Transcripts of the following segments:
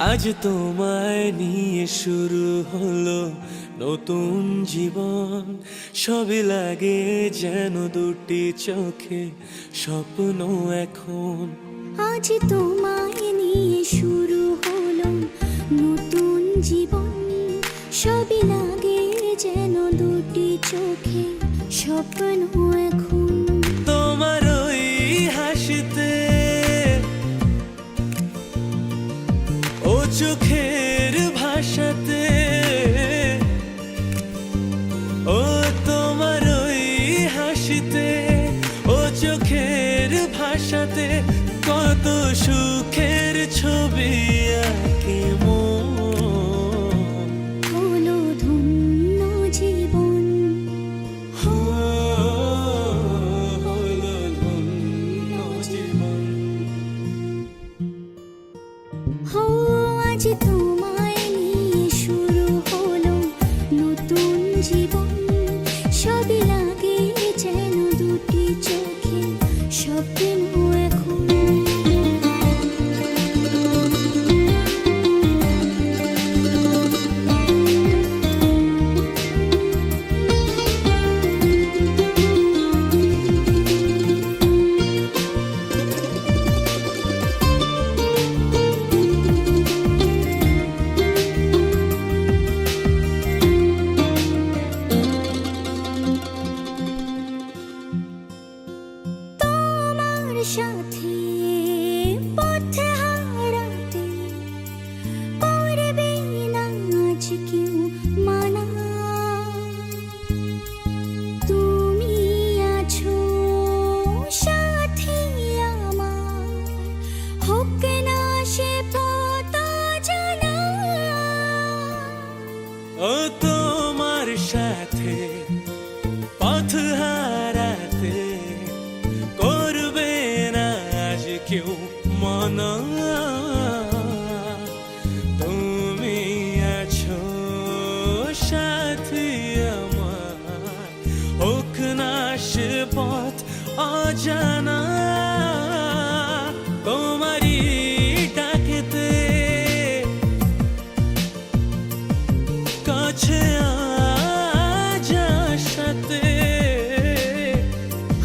আজ তোমায় নিয়ে শুরু হলো নতুন জীবন। সবই লাগে যেন দুটি চোখে স্বপ্ন এখন। আজ তোমায় নিয়ে শুরু হলো নতুন জীবন। সবই লাগে যেন দুটি চোখে স্বপ্ন এখন। তোমার ওই হাসিতে, ও চোখের ভাষাতে, ও তোমার ওই হাসিতে, ও চোখের ভাষাতে কত সুখের ছবি আঁকে মন। হলো ধন্য জীবন। হলো ধন্য জীবন। হো আজ তোমায় নিয়ে শুরু হলো নতুন জীবন। সবই লাগে যেন দুটি চোখে স্বপ্ন এখন। তোমার সাথে পথ হারাতে পারবে না আজ কেউ মানা। তুমি আছো সাথী আমার, হোক না সে পথ জানা। ও তোমার সাথে পথ হারাতে করবে না আজ কেউ মনা। তুমি আছো সাথী আমার, হোক না সে পথ অজানা। তোমারই ডাকেতে কাছে আজ আসাতে,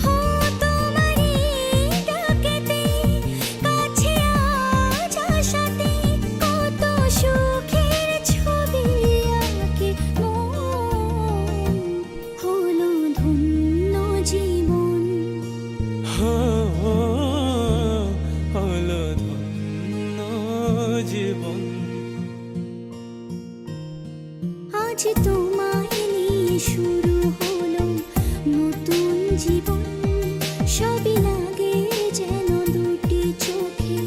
হো তোমারই ডাকেতে কাছে আজ আসাতে কত সুখের ছবি আঁকে মন। হলো ধন্য জীবন। হলো ধন্য জীবন। আজ তোমায় নিয়ে শুরু হলো নতুন জীবন। সবই লাগে যেন দুটি চোখে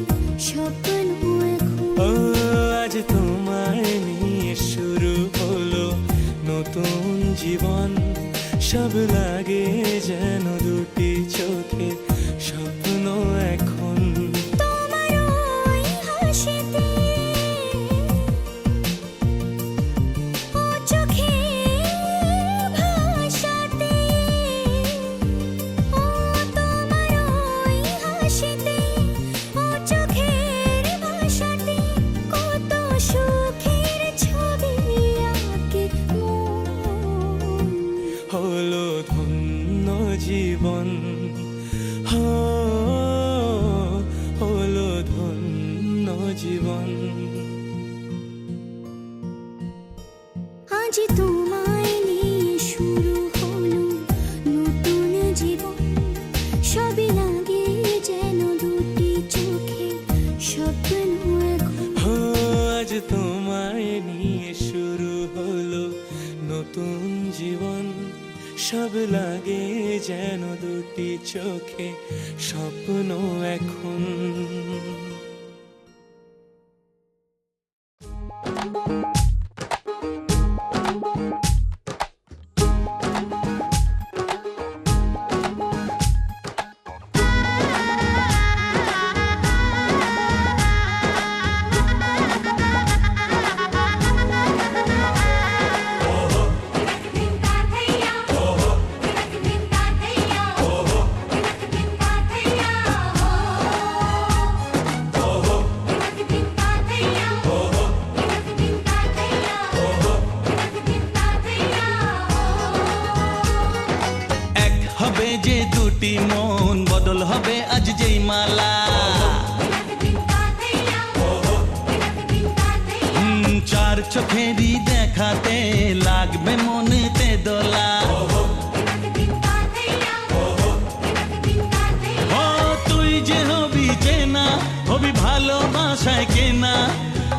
স্বপ্ন এখন। ও আজ তোমায় নিয়ে শুরু হলো নতুন জীবন। সব লাগে যেন দুটি চোখে স্বপ্ন এখন। তোমার ওই হাসিতে, ও চোখের ভাষাতে, ও তোমার ওই হাসিতে, ও চোখের ভাষাতে কত সুখের ছবি আঁকে মন। হলো ধন্য জীবন। হলো ধন্য জীবন। আজ তোমায় নিয়ে শুরু হলো নতুন জীবন। সবই লাগে যেন দুটি চোখে স্বপ্ন এখন। আজ তোমায় নিয়ে শুরু হলো নতুন জীবন। সব লাগে যেন দুটি চোখে স্বপ্ন এখন। দুটি মন বদল হবে আজ যেই মালা চার চোখেরই দেখাতে লাগবে মনেতে দোলা ও তুই যে হবি চেনা হবি ভালোবাসায় কেনা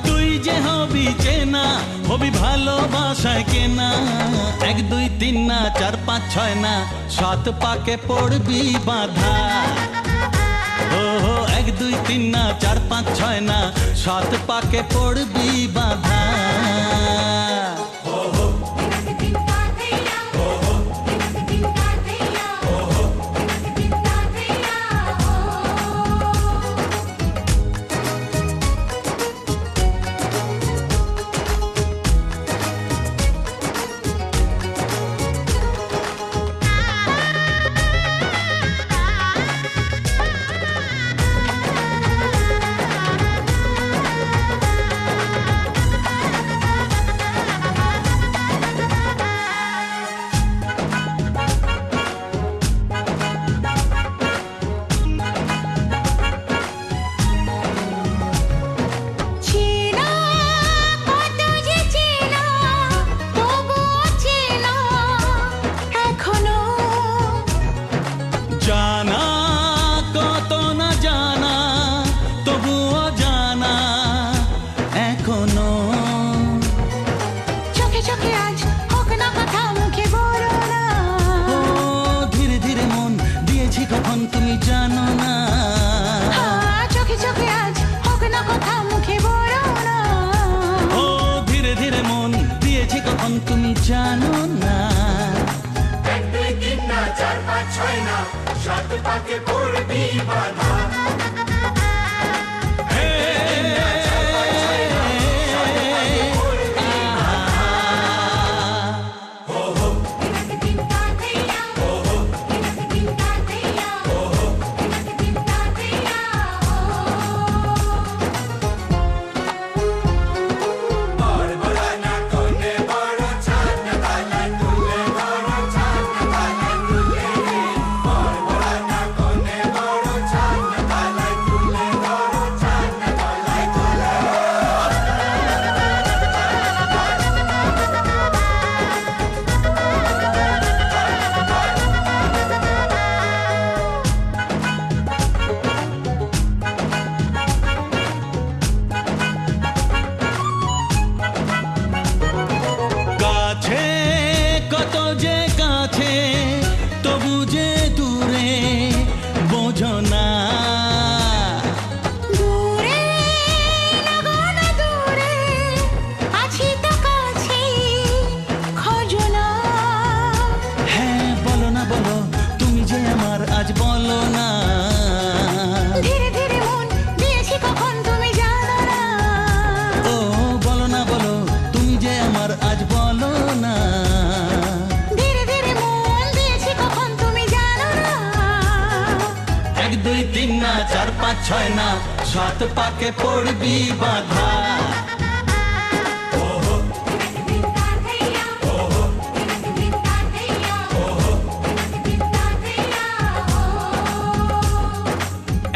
তুই যে হবি চেনা হবি ভালোবাসায় কেনা 1 2 3 না 4 5 6 না 7 পাকে পড়বি বাধা ও 1 2 3 না 4 5 6 না 7 পাকে পড়বি বাধা জানা কত না জানা তবুও জানা এখনো চোখে চোখে আজ হোক না কথা মুখে বলো না ও ধীরে ধীরে মন দিয়েছি কখন তুমি জানো না চোখে চোখে আজ হোক না কথা মুখে বলো না ও ধীরে ধীরে মন দিয়েছি কখন তুমি জানো না 1 2 3 না 4 5 6 না 7 পাকে পড়বি বাধা কত যে কাছে তবু যে দূরে বোঝো না দূরে লাগানো দূরে আছি তো কাছে খোঁজো না হ্যাঁ বলো না বলো তুমি যে আমার আজ বলো না ধীরে ধীরে মন দিয়েছি কখন তুমি জানো না ও বলো না বলো তুমি যে আমার আজ বলো না ধীরে ধীরে মন দিয়েছি কখন তুমি জানো না 1 2 3 না 4 5 6 না 7 পাকে পড়বি বাধা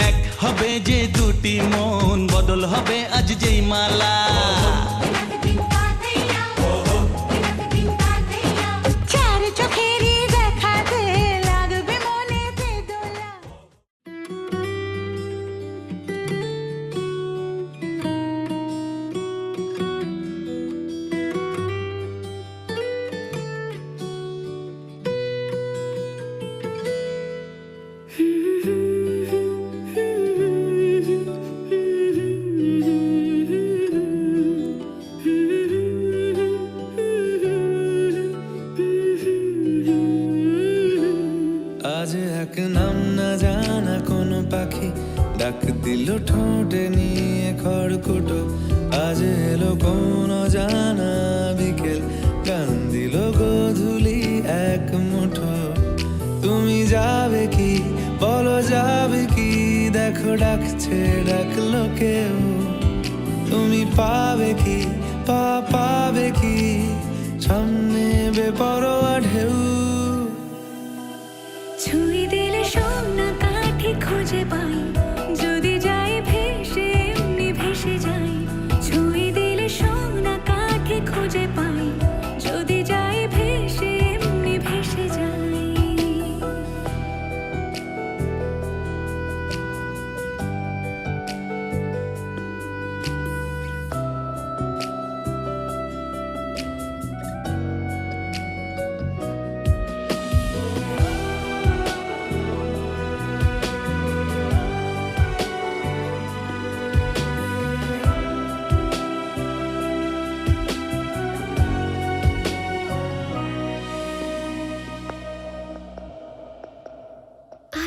এক হবে যে দুটি মন বদল হবে আজ যেই মালা চার চোখেরই দেখাতে লাগবে মনেতে দোলা আজ এক নাম না জানা কোনো পাখি ডাক দিল ঠোঁটে নিয়ে খড়কুটো আজ এলো কোন জানা বিকেল গান দিল গোধূলি এক মুঠো তুমি যাবে কি বলো যাবে কি দেখো ডাকছে ডাকলো কেউ তুমি পাবে কি পাবে কি সামনে বেপরোয়া ঢেউ ছুঁয়ে দিলে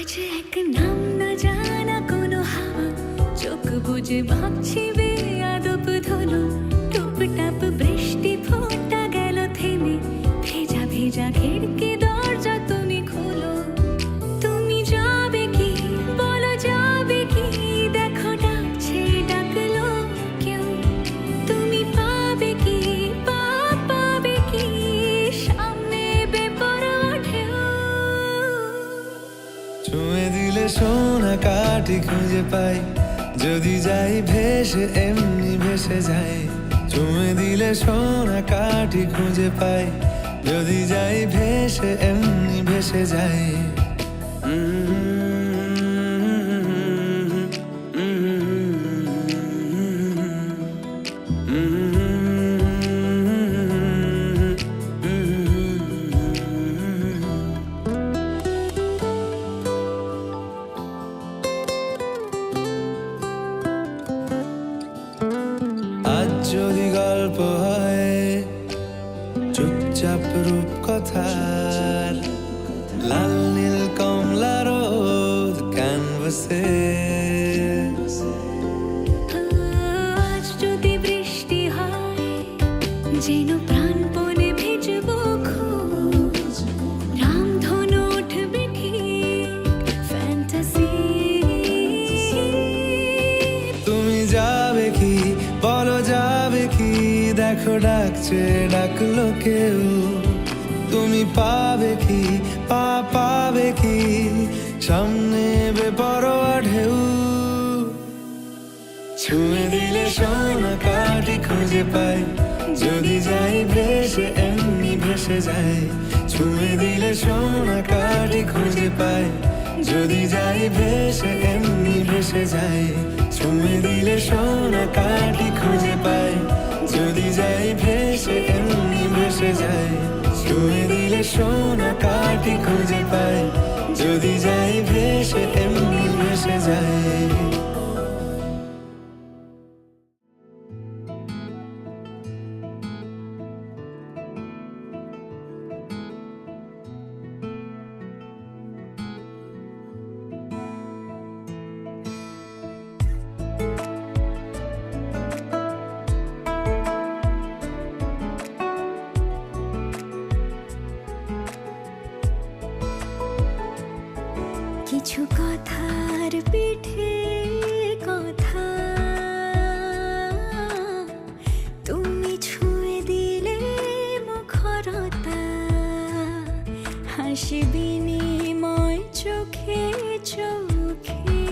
আজ এক নাম না জানা কোনো হাওয়া চোখ বুঝে ভাবছি বেয়াদব ধলো টুপটাপ বৃষ্টি ফোঁটা গেল থেমে ভেজা ভেজা খিড়কি দরজা তুমি খোলো তুমি যাবে কি বলো যাবে কি দেখো ডাকছে ডাকলো কেউ তুমি পাবে কি পাবে কি সামনে বেপরোয়া ঢেউ ছুঁয়ে দিলে সোনা কাঠি খুঁজে পাই যদি যাই ভেসে এমনি ভেসে যাই ছুঁয়ে দিলে সোনা কাঠি খুঁজে পাই যদি যাই ভেসে এমনি ভেসে যাই আজ যদি গল্প হয় চুপচাপ রূপ কথার লাল নীল কমলা রোদ ক্যানভাসে আজ যদি বৃষ্টি হয় যেন প্রাণপণে ভিজবো খোঁজ রামধনু উঠবে ঠিক ফ্যান্টাসি তুমি যাবে কি বলো যাবে কি দেখো ডাকছে ডাকলো কেউ তুমি পাবে কি পাবে কি সামনে বেপরোয়া ঢেউ ছুঁয়ে দিলে সোনা কাঠি খুঁজে পাই যদি যাই ভেসে এমনি ভেসে যাই ছুঁয়ে দিলে সোনা কাঠি খুঁজে পাই যদি যাই ভেসে এমনি ভেসে যাই ছুঁয়ে দিলে সোনা কাঠি খুঁজে পাই যদি যাই ভেসে এমনি ভেসে যাই ছুঁয়ে দিলে সোনা কাঠি খুঁজে পাই যদি যাই ভেসে এমনি ভেসে যাই কিছু কথার পিঠে কথা তুমি ছুঁয়ে দিলে মুখরতা হাসি বিনিময় চোখে চোখে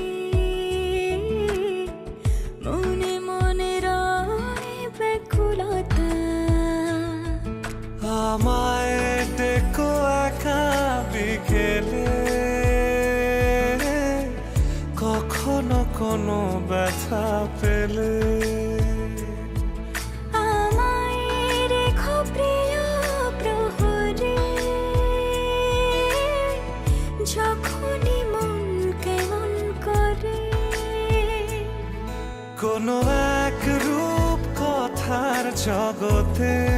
মনে মনে রয় ব্যাকুলতা আমায় দেখো একা বিকেলে কখনো কোনো ব্যথা পেলে আমায় রেখো প্রিয় প্রহরে যখনই মন কেমন করে কোনো এক রূপ কথার জগতে